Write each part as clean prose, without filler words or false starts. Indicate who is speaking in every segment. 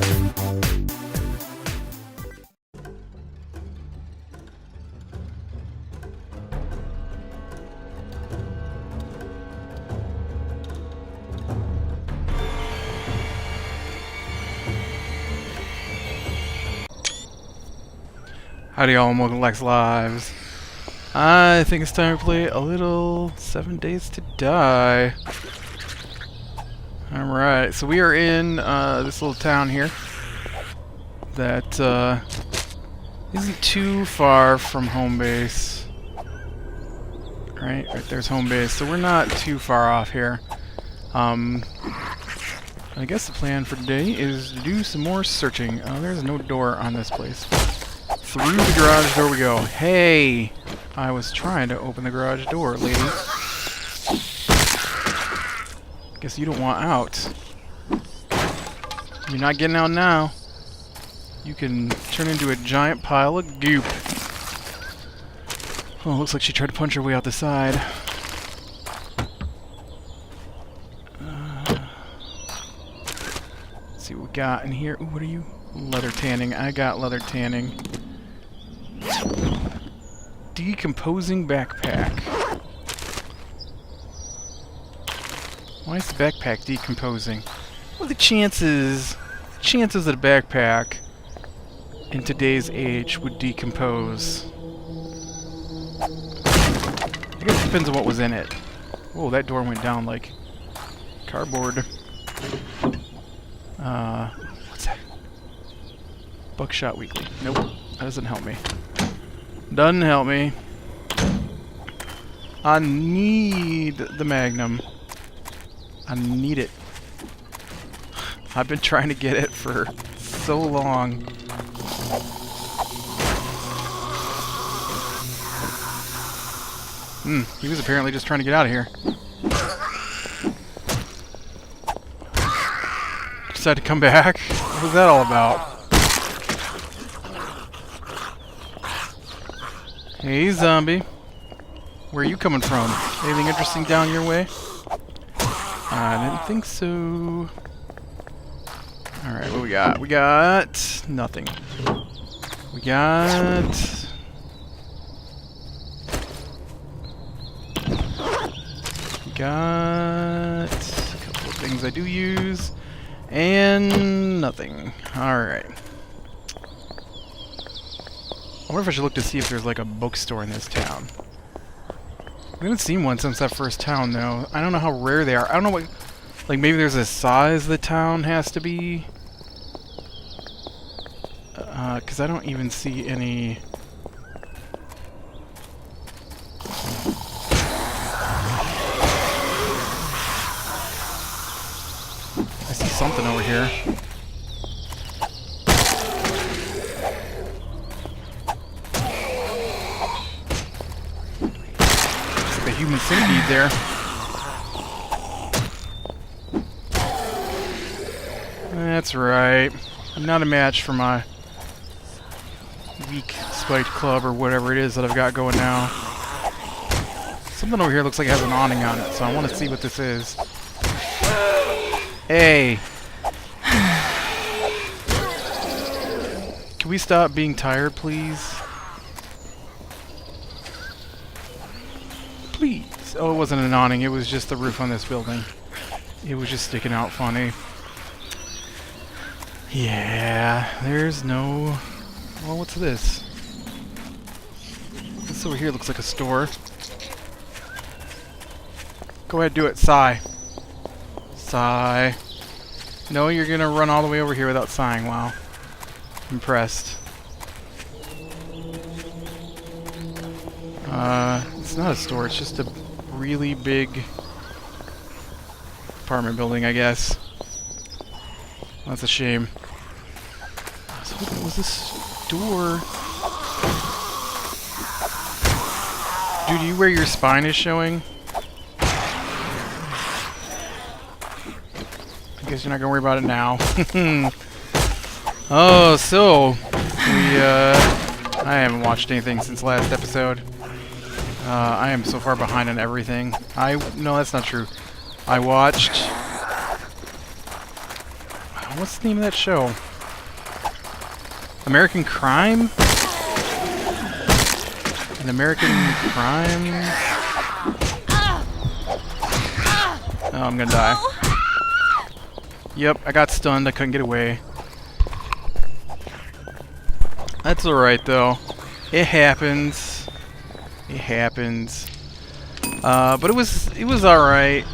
Speaker 1: Howdy y'all, and welcome to Lex Lives. I think it's time to play a little 7 Days to Die. Alright, so we are in this little town here that isn't too far from home base. Right there's home base, so we're not too far off here. I guess the plan for today is to do some more searching. There's no door on this place. Through the garage door we go. Hey! I was trying to open the garage door, lady. Guess you don't want out. You're not getting out now. You can turn into a giant pile of goop. Oh, looks like she tried to punch her way out the side. Let's see what we got in here. Ooh, what are you? Leather tanning. I got leather tanning. Decomposing backpack. Why is the backpack decomposing? What are the chances that a backpack in today's age would decompose? I guess it depends on what was in it. Whoa, that door went down like cardboard. What's that? Buckshot Weekly. Nope, that doesn't help me. Doesn't help me. I need the Magnum. I need it. I've been trying to get it for so long. He was apparently just trying to get out of here. Decided to come back? What was that all about? Hey, zombie. Where are you coming from? Anything interesting down your way? I didn't think so. Alright, what we got? We got nothing. We got a couple of things I do use. And nothing. Alright. I wonder if I should look to see if there's like a bookstore in this town. I haven't seen one since that first town, though. I don't know how rare they are. I don't know what... Like, maybe there's a size the town has to be. Because I don't even see any... I see something over here. Human centipede there. That's right. I'm not a match for my weak spiked club or whatever it is that I've got going now. Something over here looks like it has an awning on it, so I want to see what this is. Hey! Can we stop being tired, please? Please. Oh, it wasn't an awning. It was just the roof on this building. It was just sticking out funny. Yeah, there's no... Well, what's this? This over here looks like a store. Go ahead, do it. Sigh. Sigh. No, you're gonna run all the way over here without sighing. Wow. Impressed. It's not a store, it's just a really big apartment building, I guess. That's a shame. I was hoping it was this door. Dude, you where your spine is showing? I guess you're not gonna worry about it now. Oh, so I haven't watched anything since last episode. I am so far behind on everything. No, that's not true. I watched... What's the name of that show? American Crime? An American Crime? Oh, I'm gonna die. Yep, I got stunned. I couldn't get away. That's alright, though. It happens. It happens. But it was alright.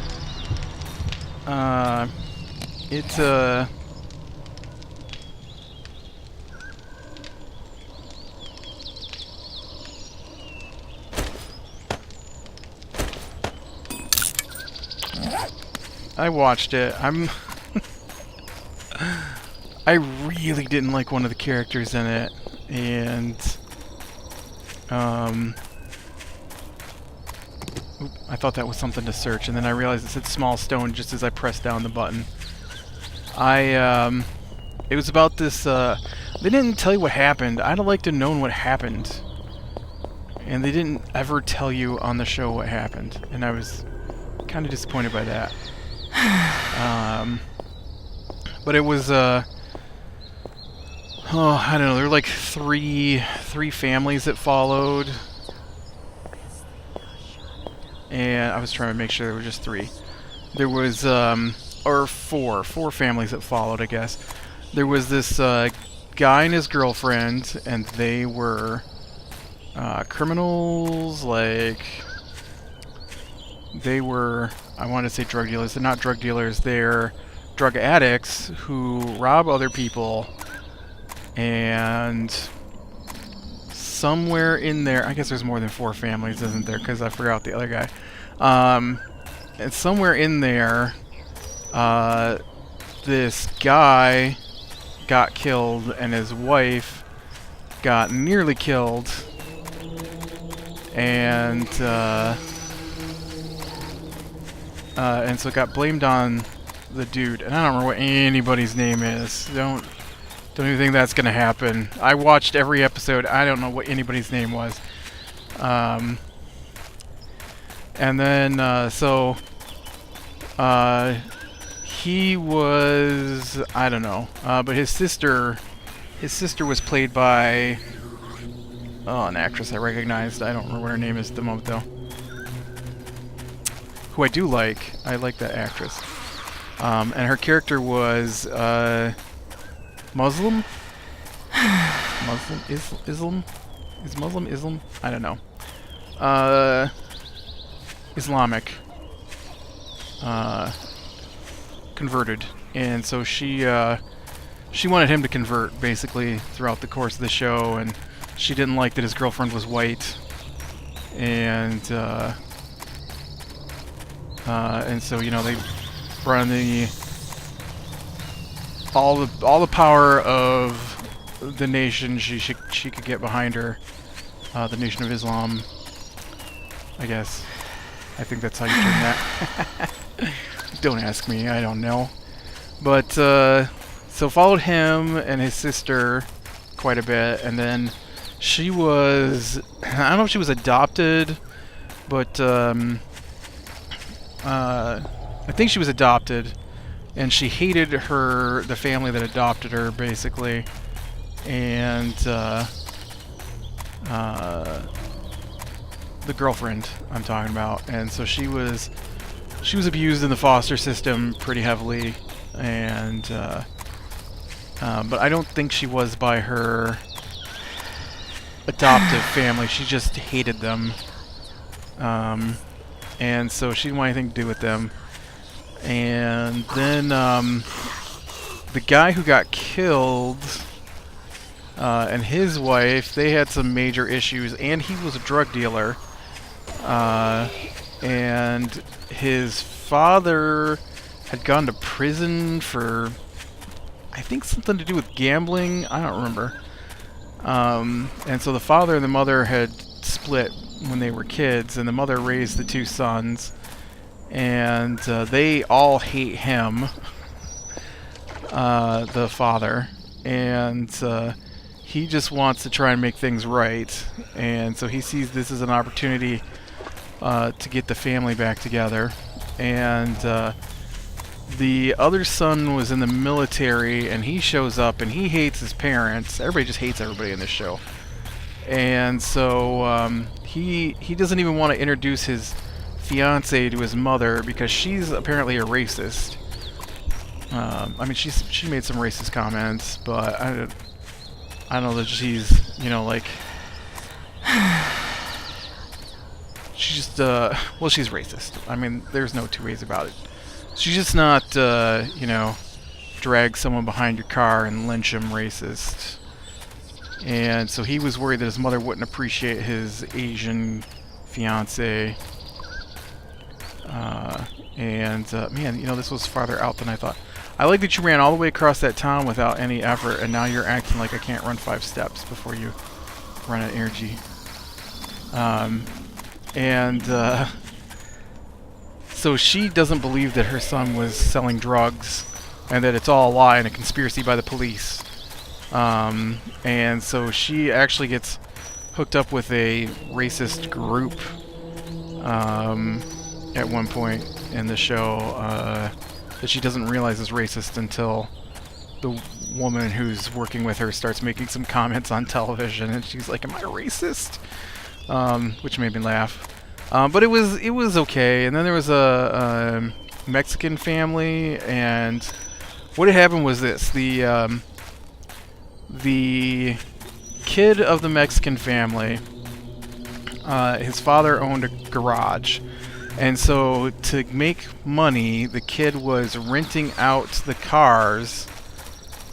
Speaker 1: I watched it. I really didn't like one of the characters in it, and oop, I thought that was something to search, and then I realized it said small stone just as I pressed down the button. It was about this, they didn't tell you what happened. I'd have liked to have known what happened. And they didn't ever tell you on the show what happened, and I was kind of disappointed by that. But it was, oh, I don't know, there were like three families that followed. And I was trying to make sure there were just three. There was, or four families that followed, I guess. There was this, guy and his girlfriend, and they were, criminals, like, they were, I want to say drug dealers. They're not drug dealers, they're drug addicts who rob other people. And somewhere in there, I guess there's more than 4 families, isn't there? Because I forgot the other guy. And somewhere in there, this guy got killed and his wife got nearly killed. And so it got blamed on the dude. And I don't remember what anybody's name is. Don't even think that's gonna happen. I watched every episode. I don't know what anybody's name was. And then, he was, I don't know. But his sister was played by, oh, an actress I recognized. I don't remember what her name is at the moment, though. Who I do like. I like that actress. And her character was, Muslim? Islam? Is Muslim Islam? I don't know. Islamic. Converted. And so she wanted him to convert, basically, throughout the course of the show, and she didn't like that his girlfriend was white. And so, you know, they brought in all the power of the nation she could get behind her. The Nation of Islam, I guess. I think that's how you turn that. Don't ask me, I don't know. But so followed him and his sister quite a bit, and then she was, I don't know if she was adopted, but I think she was adopted. And she hated the family that adopted her, basically. And, the girlfriend I'm talking about. And so she was abused in the foster system pretty heavily. And, but I don't think she was by her adoptive family. She just hated them. And so she didn't want anything to do with them. And then the guy who got killed and his wife, they had some major issues, and he was a drug dealer. And his father had gone to prison for, I think, something to do with gambling. I don't remember. And so the father and the mother had split when they were kids, and the mother raised the 2 sons. And they all hate him, the father, and he just wants to try and make things right. And so he sees this as an opportunity to get the family back together. And the other son was in the military, and he shows up, and he hates his parents. Everybody just hates everybody in this show. And so he doesn't even want to introduce his fiance to his mother because she's apparently a racist. I mean, she made some racist comments, but I don't know that she's, you know, like, she's just well, she's racist. I mean, there's no two ways about it. She's just not you know, drag someone behind your car and lynch him racist. And so he was worried that his mother wouldn't appreciate his Asian fiance. Man, you know, this was farther out than I thought. I like that you ran all the way across that town without any effort, and now you're acting like I can't run 5 steps before you run out of energy. So she doesn't believe that her son was selling drugs, and that it's all a lie and a conspiracy by the police. And so she actually gets hooked up with a racist group at one point in the show that she doesn't realize is racist until the woman who's working with her starts making some comments on television, and she's like, "Am I a racist?" Which made me laugh. But it was okay. And then there was a Mexican family, and what had happened was this: the kid of the Mexican family, his father owned a garage, and so to make money, the kid was renting out the cars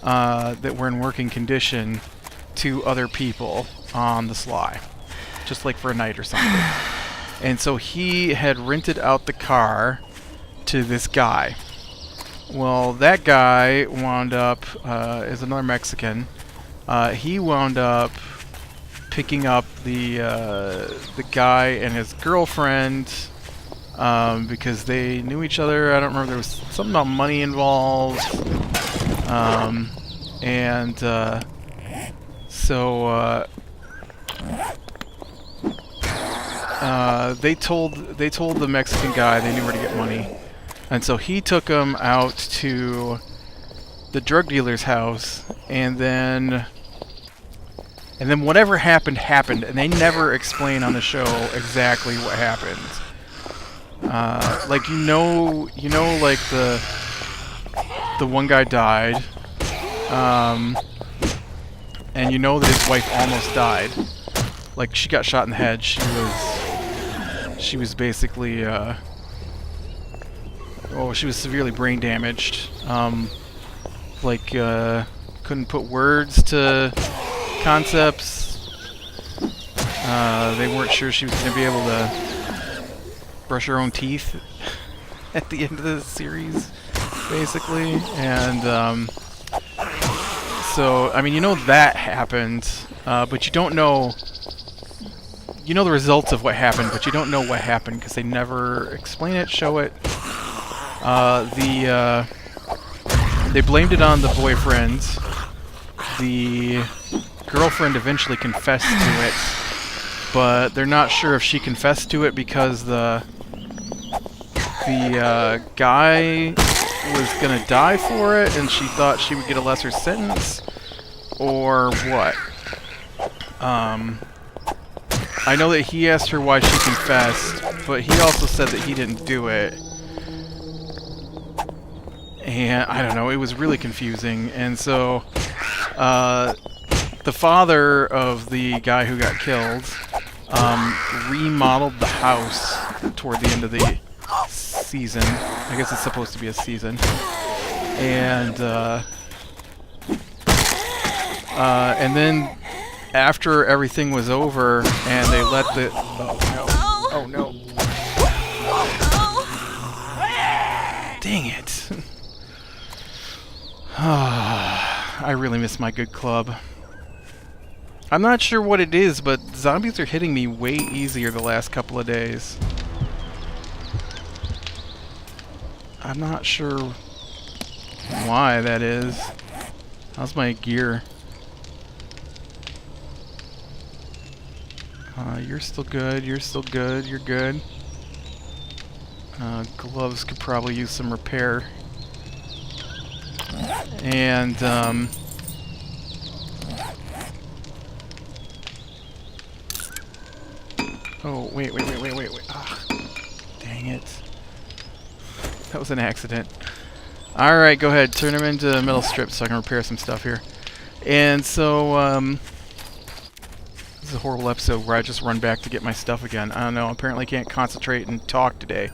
Speaker 1: that were in working condition to other people on the sly, just like for a night or something. And so he had rented out the car to this guy. Well, that guy wound up, is another Mexican. He wound up picking up the guy and his girlfriend because they knew each other. I don't remember. There was something about money involved. They told the Mexican guy they knew where to get money, and so he took him out to the drug dealer's house, and then whatever happened, and they never explain on the show exactly what happened. Like like the one guy died, and you know that his wife almost died. Like, she got shot in the head. She was basically she was severely brain damaged. Couldn't put words to concepts. They weren't sure she was going to be able to brush her own teeth at the end of the series, basically. And so, I mean, you know that happened, but you don't know. You know the results of what happened, but you don't know what happened because they never explain it, show it. They blamed it on the boyfriend. The girlfriend eventually confessed to it, but they're not sure if she confessed to it because the guy was gonna die for it, and she thought she would get a lesser sentence, or what. I know that he asked her why she confessed, but he also said that he didn't do it. And I don't know, it was really confusing. And so the father of the guy who got killed remodeled the house toward the end of the season. I guess it's supposed to be a season. And then after everything was over and they let the... Oh no. Dang it. I really miss my good club. I'm not sure what it is, but zombies are hitting me way easier the last couple of days. I'm not sure why that is. How's my gear? You're still good, you're still good, you're good. Gloves could probably use some repair. And oh, wait. Ah, dang it. That was an accident. Alright, go ahead. Turn them into metal strips so I can repair some stuff here. And so, this is a horrible episode where I just run back to get my stuff again. I don't know, apparently can't concentrate and talk today.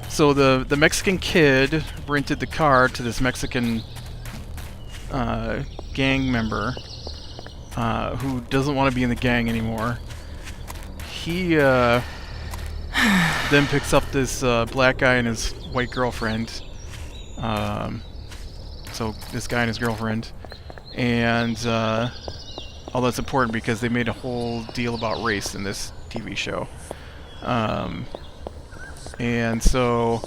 Speaker 1: So the Mexican kid rented the car to this Mexican gang member who doesn't want to be in the gang anymore. He then picks up this black guy and his white girlfriend. So this guy and his girlfriend. And all that's important because they made a whole deal about race in this TV show. And so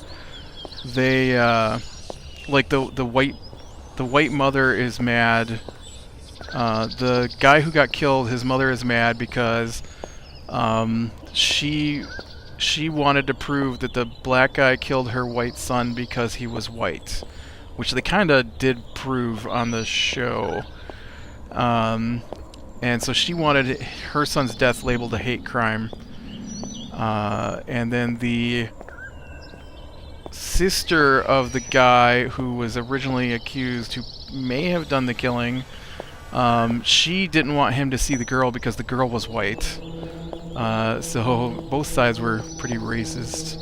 Speaker 1: they like the white mother is mad. The guy who got killed, his mother is mad because she wanted to prove that the black guy killed her white son because he was white, which they kind of did prove on the show. And so she wanted her son's death labeled a hate crime. And then the sister of the guy who was originally accused, who may have done the killing, she didn't want him to see the girl because the girl was white. So both sides were pretty racist.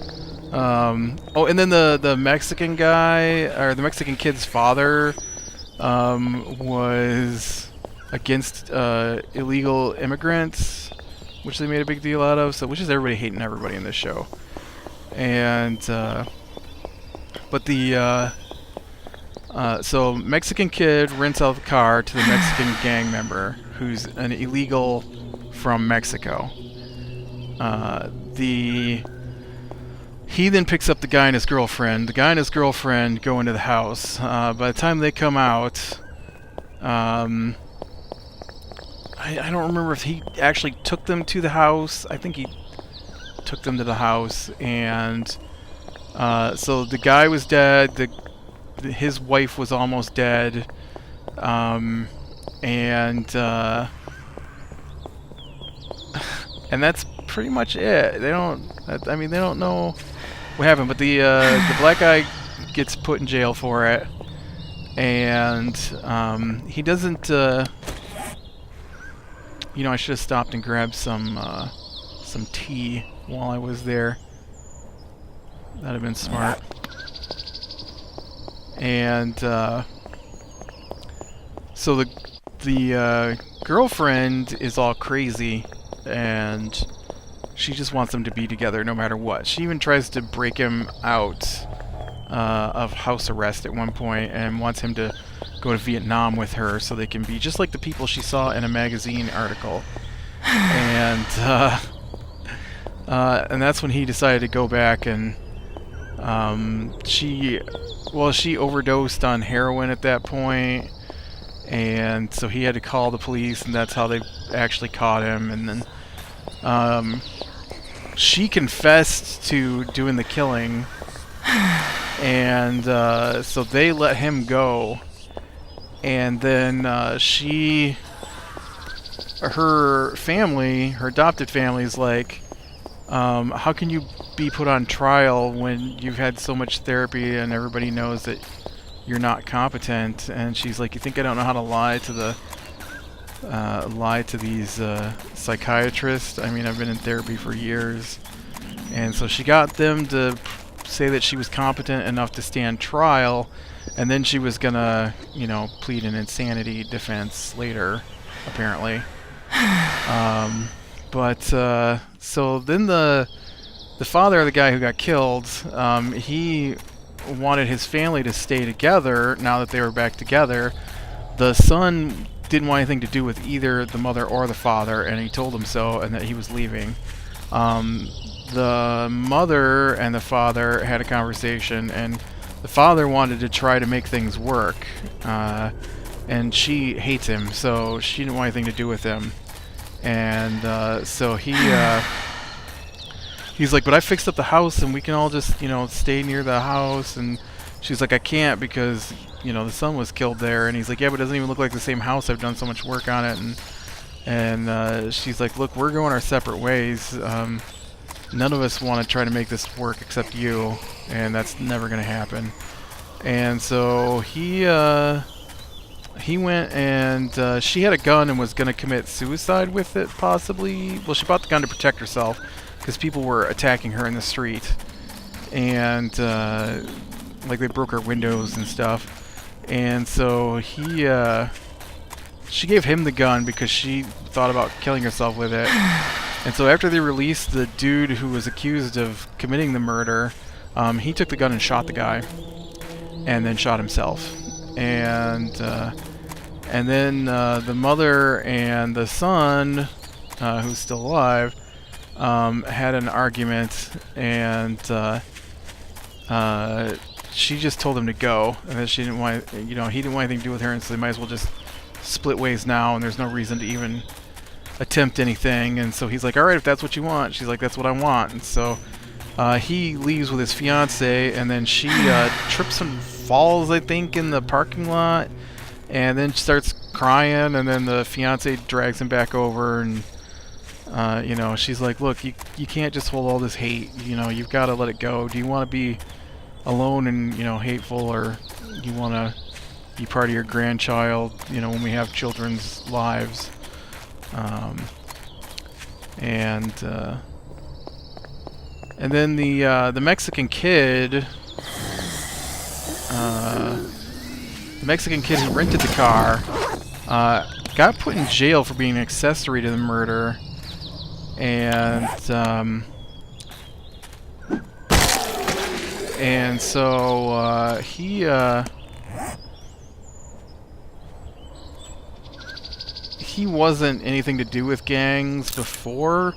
Speaker 1: Oh, and then the Mexican guy, or the Mexican kid's father, was against illegal immigrants, which they made a big deal out of. So, which is everybody hating everybody in this show. And but so Mexican kid rents out the car to the Mexican gang member who's an illegal from Mexico. He then picks up the guy and his girlfriend. The guy and his girlfriend go into the house. By the time they come out, I don't remember if he actually took them to the house. I think he took them to the house, and so the guy was dead. His wife was almost dead, and that's pretty much it. They don't know what happened, but the black guy gets put in jail for it, and he doesn't. I should have stopped and grabbed some tea while I was there. That'd have been smart. And so the girlfriend is all crazy, and she just wants them to be together no matter what. She even tries to break him out of house arrest at one point and wants him to go to Vietnam with her so they can be just like the people she saw in a magazine article. And that's when he decided to go back, and she overdosed on heroin at that point, and so he had to call the police, and that's how they actually caught him. And then she confessed to doing the killing, and so they let him go. And then her family, her adopted family, is like, how can you be put on trial when you've had so much therapy and everybody knows that you're not competent? And she's like, you think I don't know how to lie to these psychiatrists? I mean, I've been in therapy for years. And so she got them to say that she was competent enough to stand trial, and then she was gonna, plead an insanity defense later, apparently. So then the father of the guy who got killed, he wanted his family to stay together now that they were back together. The son didn't want anything to do with either the mother or the father, and he told them so, and that he was leaving. The mother and the father had a conversation, and the father wanted to try to make things work, and she hates him, so she didn't want anything to do with him. And so he's like, but I fixed up the house and we can all just, stay near the house. And she's like, I can't because, the son was killed there. And he's like, yeah, but it doesn't even look like the same house. I've done so much work on it. And she's like, look, we're going our separate ways. None of us want to try to make this work except you. And that's never going to happen. And so he went and she had a gun and was going to commit suicide with it, possibly. Well, she bought the gun to protect herself because people were attacking her in the street. And, like, they broke her windows and stuff. And so she gave him the gun because she thought about killing herself with it. And so after they released the dude who was accused of committing the murder, he took the gun and shot the guy. And then shot himself. And then the mother and the son, who's still alive, had an argument, and she just told him to go, and that she didn't want, he didn't want anything to do with her, and so they might as well just split ways now, and there's no reason to even attempt anything. And so he's like, all right, if that's what you want. She's like, that's what I want. And so he leaves with his fiance, and then she trips and falls, I think, in the parking lot, and then starts crying, and then the fiance drags him back over, and she's like, look, you can't just hold all this hate, you've got to let it go. Do you want to be alone and hateful, or you want to be part of your grandchild, when we have children's lives? And then the Mexican kid, who rented the car, got put in jail for being an accessory to the murder, and so he wasn't anything to do with gangs before,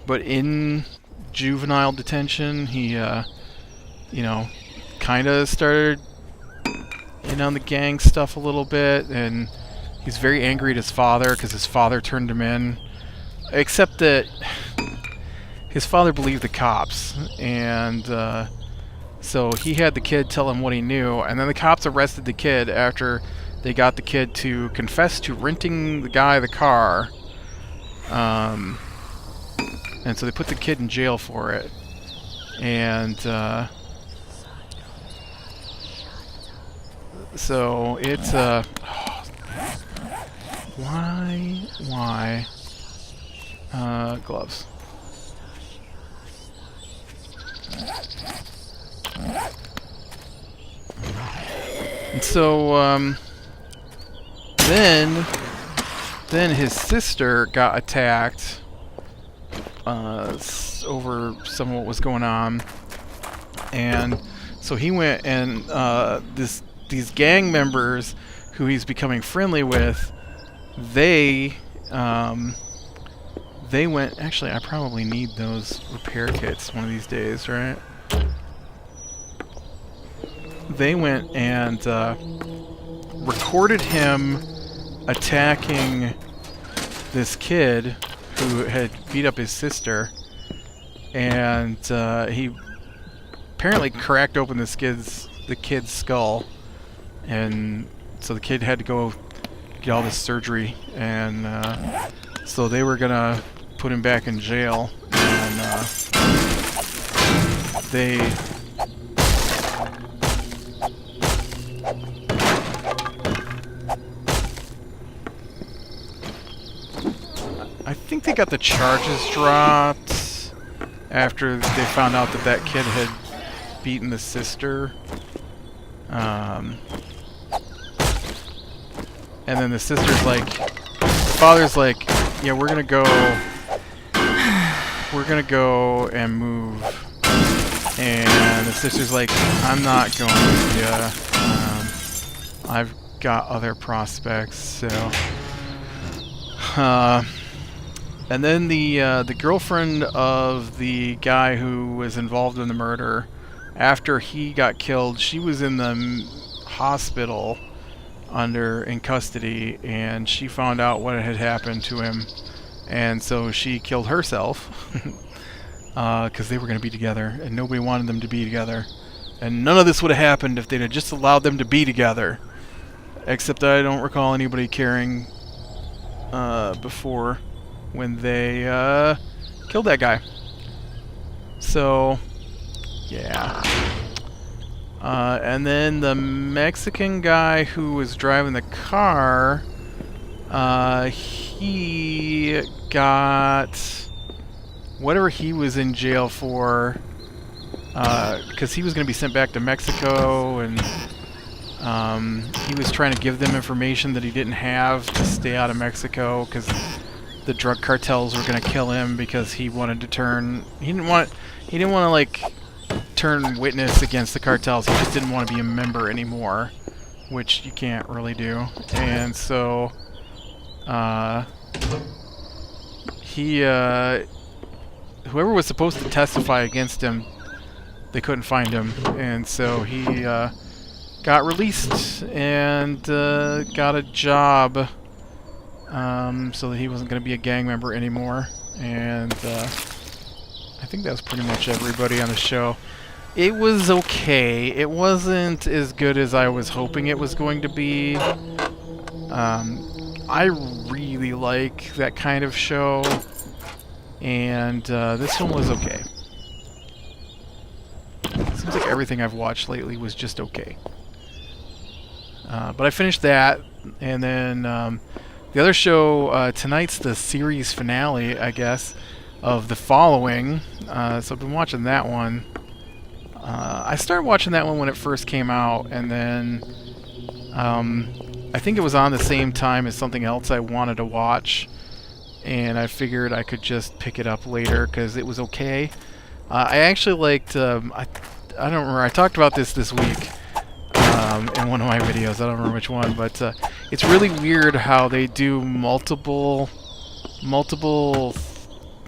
Speaker 1: but in juvenile detention, he kind of started in on the gang stuff a little bit, and he's very angry at his father because his father turned him in, except that his father believed the cops, and so he had the kid tell him what he knew, and then the cops arrested the kid after they got the kid to confess to renting the guy the car, and so they put the kid in jail for it. And so it's why gloves. And so then his sister got attacked over some of what was going on, and so he went and these gang members who he's becoming friendly with, they went. Actually, I probably need those repair kits one of these days, right? They went and recorded him attacking this kid who had beat up his sister, and he apparently cracked open the kid's skull, and so the kid had to go get all this surgery, and so they were gonna put him back in jail, and I think they got the charges dropped after they found out that kid had beaten the sister. And then the sister's like, the father's like, yeah, we're gonna go and move. And the sister's like, I'm not going with ya. I've got other prospects, so. And then the girlfriend of the guy who was involved in the murder, after he got killed, she was in the hospital in custody, and she found out what had happened to him, and so she killed herself. because they were going to be together, and nobody wanted them to be together. And none of this would have happened if they'd have just allowed them to be together. Except I don't recall anybody caring before when they killed that guy. So, yeah. And then the Mexican guy who was driving the car, he got whatever he was in jail for, because he was going to be sent back to Mexico, and he was trying to give them information that he didn't have to stay out of Mexico, because the drug cartels were going to kill him because he wanted to turn... He didn't want to, like, turn witness against the cartels. He just didn't want to be a member anymore, which you can't really do. And so, whoever was supposed to testify against him, they couldn't find him, and so he got released and got a job, so that he wasn't going to be a gang member anymore. And I think that was pretty much everybody on the show. It was okay. It wasn't as good as I was hoping it was going to be. I really like that kind of show, and this one was okay. Seems like everything I've watched lately was just okay. But I finished that, and then the other show, tonight's the series finale, I guess, of The Following. So I've been watching that one. I started watching that one when it first came out, and then I think it was on the same time as something else I wanted to watch, and I figured I could just pick it up later because it was okay. I actually liked... I don't remember. I talked about this week in one of my videos. I don't remember which one, but it's really weird how they do multiple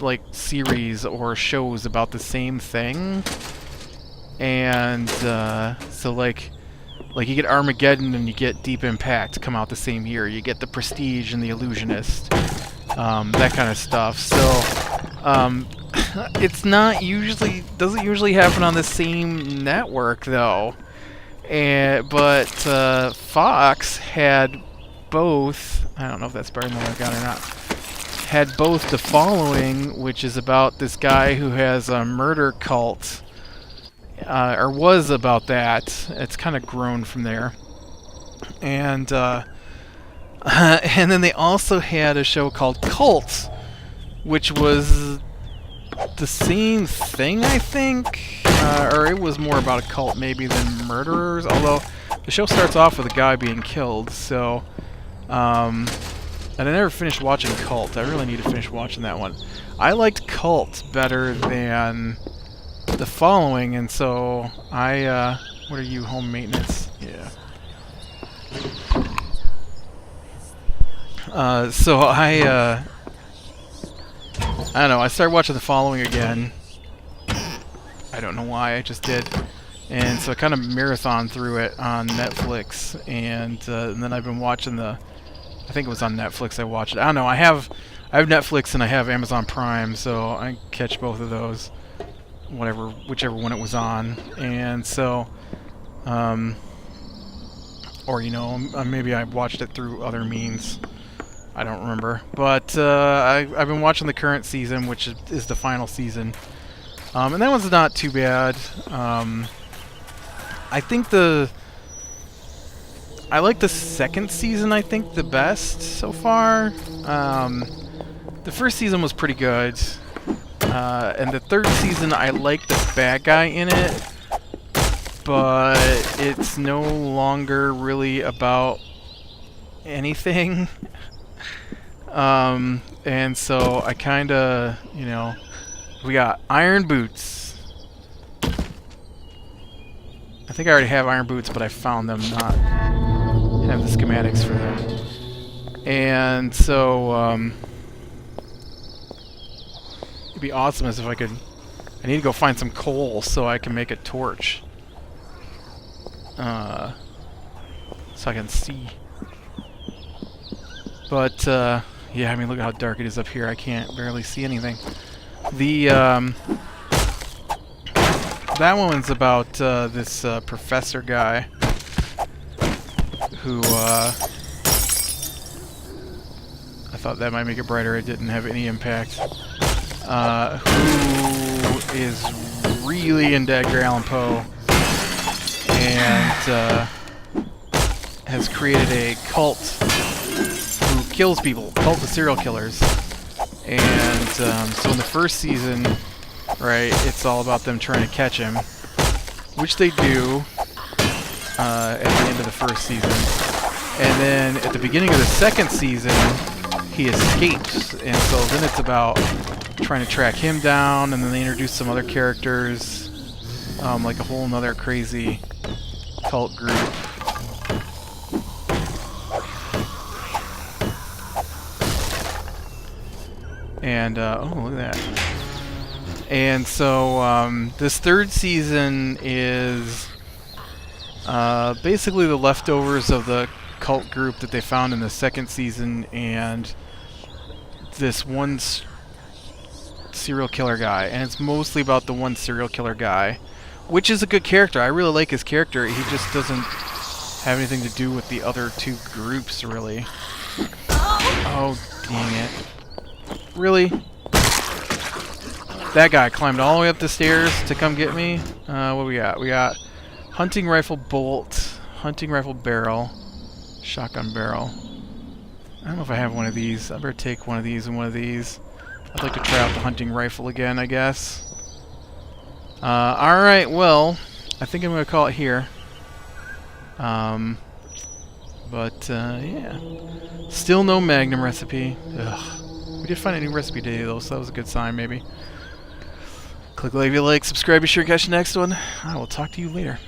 Speaker 1: like series or shows about the same thing, and so like you get Armageddon and you get Deep Impact come out the same year. You get The Prestige and The Illusionist, that kind of stuff. So it's not usually, doesn't usually happen on the same network though. But Fox had both. I don't know if that's better than what I got or not. Had both The Following, which is about this guy who has a murder cult, or was about that. It's kind of grown from there. And and then they also had a show called Cult, which was the same thing, I think, or it was more about a cult maybe than murderers, although the show starts off with a guy being killed. So and I never finished watching Cult. I really need to finish watching that one. I liked Cult better than The Following, and so I what are you, home maintenance? Yeah. So I don't know, I started watching The Following again. I don't know why, I just did. And so I kind of marathon through it on Netflix, and then I've been watching I think it was on Netflix I watched it. I don't know, I have Netflix and I have Amazon Prime, so I catch both of those, whichever one it was on. And so, or you know, maybe I watched it through other means. I don't remember, but I've been watching the current season, which is the final season, and that one's not too bad. I think I like the second season, I think, the best so far. The first season was pretty good, and the third season I like the bad guy in it, but it's no longer really about anything. And so I kinda, you know, we got Iron Boots. I think I already have Iron Boots, but I found them, not have the schematics for them. And so, it'd be awesome as if I need to go find some coal so I can make a torch. So I can see. But, yeah, I mean, look at how dark it is up here. I can't barely see anything. that one's about this professor guy who I thought that might make it brighter. It didn't have any impact. Who is really into Edgar Allan Poe and has created a cult who kills people, cult of serial killers. And so in the first season, right, it's all about them trying to catch him, which they do at the end of the first season. And then at the beginning of the second season, he escapes, and so then it's about trying to track him down, and then they introduce some other characters, like a whole nother crazy cult group. And, oh, look at that. And so, this third season is basically the leftovers of the cult group that they found in the second season, and this one serial killer guy. And it's mostly about the one serial killer guy, which is a good character. I really like his character. He just doesn't have anything to do with the other two groups, really. Oh, dang it. Really? That guy climbed all the way up the stairs to come get me. What we got? We got hunting rifle bolt, hunting rifle barrel, shotgun barrel. I don't know if I have one of these. I better take one of these and one of these. I'd like to try out the hunting rifle again, I guess. Alright, well, I think I'm going to call it here. Yeah. Still no Magnum recipe. Ugh. We did find a new recipe today, though, so that was a good sign, maybe. Click like if you like, subscribe, be sure to catch the next one. I will talk to you later.